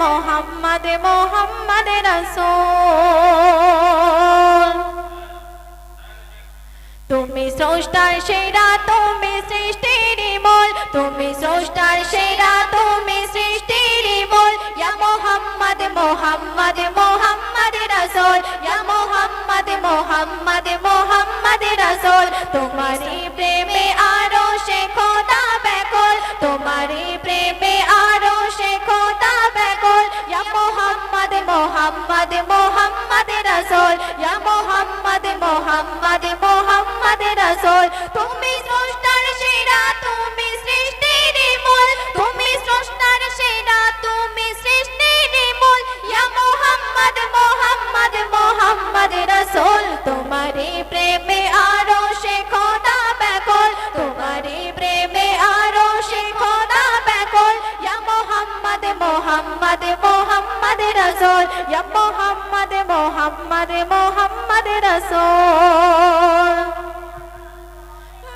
মোহাম্মদ মোহাম্মদ রাসূল তুমি স্রষ্টার সেরা তুমি সৃষ্টির মূল তুমি স্রষ্টার সেরা তুমি সৃষ্টির মূল ইয়া মোহাম্মদ মোহাম্মদ মোহাম্মদ রাসূল ইয়া মোহাম্মদ মোহাম্মদ মোহাম্মদ রাসূল তোমারি প্রেমে আরশে খোদা ব্যাকুল তোমারি প্রেমে আরশে খোদা ব্যাকুল ইয়া মোহাম্মদ মোহাম্মদ মোহাম্মদ রাসূল ইয়া মোহাম্মদ মোহাম্মদ মোহাম্মদ রাসূল তুমি স্রষ্টার সেরা তুমি সৃষ্টির মূল তুমি স্রষ্টার সেরা তুমি সৃষ্টির মূল ইয়া মোহাম্মদ মোহাম্মদ মোহাম্মদ রাসূল তোমারি প্রেমে আরশে খোদা ব্যাকুল তোমারি প্রেমে আরশে খোদা ব্যাকুল ইয়া মোহাম্মদ মোহাম্মদ মোহাম্মদ রাসূল ইয়া মোহাম্মদ মোহাম্মদ মোহাম্মদ রাসূল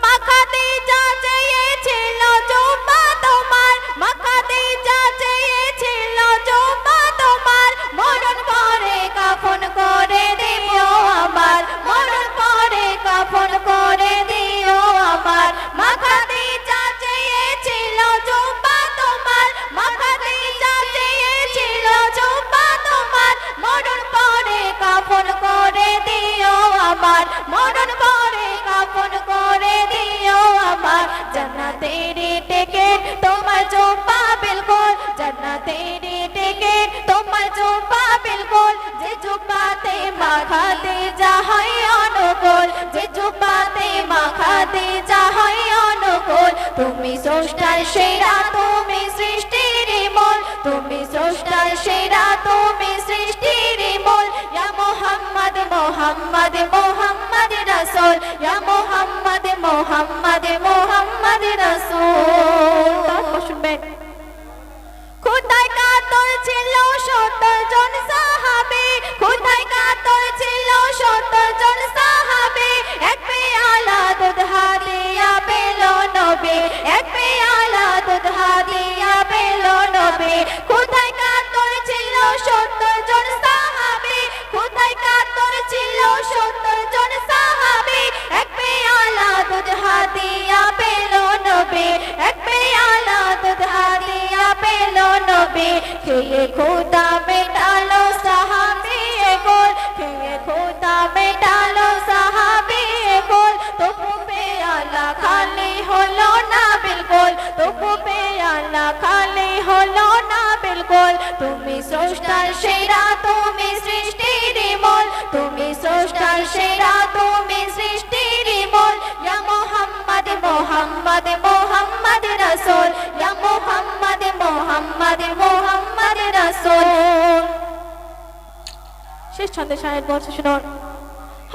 মাখাতে যা চেয়েছিল জুব্বা তোমার মাখাতে যা চেয়েছিল জুব্বা তোমার মরণ পরে কাফন করে দিও আমার মরণ পরে কাফন করে দিও আমার মাখাতে যা চেয়েছিল জুব্বা তোমার মাখাতে যা চেয়েছিল জুব্বা তোমার মরণ পরে কাফন করে দিও আমার মরণ পরে কাফন করে দিও আমার জান্নাতের টিকিট তোমার জুব্বা বিলকুল জান্নাতের টিকিট তোমার জুব্বা বিলকুল যে জুব্বাতে মাখাতে যা হয় অনুকূল যে জুব্বাতে মাখাতে যা হয় অনুকূল তুমি স্রষ্টার সেরা তুমি সৃষ্টির মূল তুমি স্রষ্টার সেরা তুমি সৃষ্টির মূল ইয়া মোহাম্মদ মোহাম্মদ মোহাম্মদ রাসূল ইয়া মোহাম্মদ মোহাম্মদ মোহাম্মদ রাসূল তারপর শুনবেন খোদায় কাতর ছিল 70 জন সাহাবী খোদায় কাতর ছিল 70 জন সাহাবী এক পেয়ালা দুধ হাদিয়া পেল নবী এক পেয়ালা দুধ হাদিয়া পেল নবী খোদায় কাতর ছিল 70 জন সাহাবী খোদায় কাতর ছিল 70 জন সাহাবী এক পেয়ালা দুধ হাদিয়া পেল নবী এক পেয়ালা দুধ হাদিয়া পেল নবী খেয়ে খোদা মেটালো সাহাবী গোল খেয়ে খোদা মেটালো সাহাবী গোল তবু পেয়ালা খালি হলো না বিলকুল তবু পেয়ালা খালি হলো না বিলকুল তুমি স্রষ্টার সেরা তুমি সৃষ্টির মূল তুমি স্রষ্টার সেরা তুমি সৃষ্টির মূল ইয়া মোহাম্মদ মোহাম্মদ মোহাম্মদ রাসূল ইয়া মোহাম্মদ মোহাম্মদ মোহাম্মদ রাসূল শেষ ছন্দে শায়ের বলছে শুনুন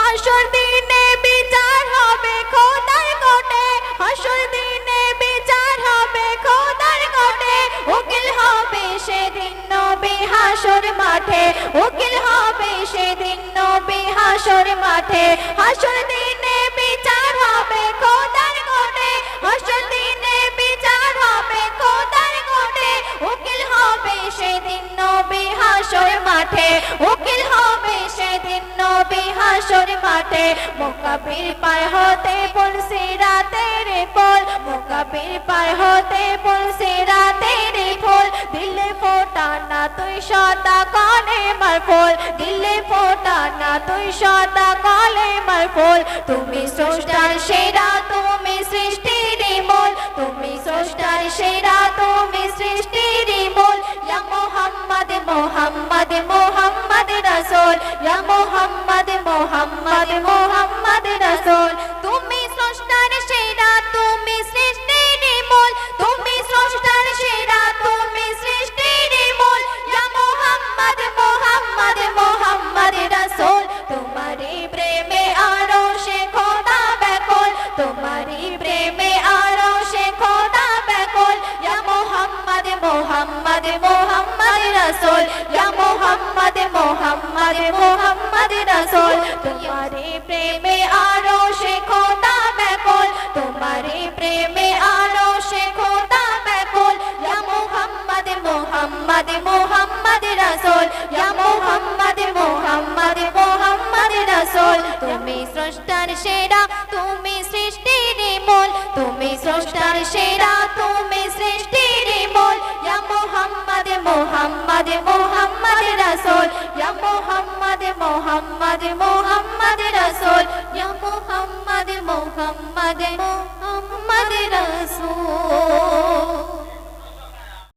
হাসর দিনে বিচার হবে খোদার কোটে হাসর দিনে বিচার হবে খোদার কোটে উকিল হবে সেদিন নবী হাসর মাঠে উকিল হবে সেদিন নবী হাসর মাঠে হাসর দিনে বিচার হবে খোদার কোটে হাসর দিনে বিচার হবে খোদার কোটে উকিল হবে সেদিন নবী হাসর মাঠে উকিল হবে সেদিন নবী হাসর মাঠে মুকাবির পার হতে পড়ছে রাতের পল মুকাবির পার হতে পড়ছে রাতের ফুল দিলে ফোটা না তুই সদা কলে মার ফুল দিলে ফোটা না তুই সদা কলে মার ফুল তুমি স্রষ্টার সেরা তুমি সৃষ্টির মূল তুমি স্রষ্টার সেরা তুমি সৃষ্টির মূল ইয়া মোহাম্মদ মোহাম্মদ মোহাম্মদ রাসূল ইয়া মোহাম্মদ মোহাম্মদ মোহাম্মদ রাসূল তুমি স্রষ্টার সেরা তুমি সৃষ্টির মূল তুমি স্রষ্টার সেরা তুমি সৃষ্টির মূল ইয়া মোহাম্মদ মোহাম্মদ মোহাম্মদ রাসূল তোমারি প্রেমে আরশে খোদা ব্যাকুল তোমারি প্রেমে আরশে খোদা ব্যাকুল ইয়া মোহাম্মদ মোহাম্মদ মোহাম্মদ রাসূল ইয়া মোহাম্মদ মোহাম্মদ মোহাম্মদ রাসূল তোমারি প্রেমে আরশে খোদা ব্যাকুল তোমারি প্রেমে আরশে খোদা ব্যাকুল ইয়া মোহাম্মদ মোহাম্মদ মোহাম্মদ মোহাম্মদ রাসূল ইয়া মোহাম্মদ মোহাম্মদ মোহাম্মদ রাসূল তুমি স্রষ্টার সেরা তুমি সৃষ্টির মূল তুমি স্রষ্টার সেরা তুমি সৃষ্টির মূল ইয়া মোহাম্মদ মোহাম্মদ মোহাম্মদ রাসূল ইয়া মোহাম্মদ মোহাম্মদ মোহাম্মদ রাসূল ইয়া মোহাম্মদ মোহাম্মদ মোহাম্মদ রাসূল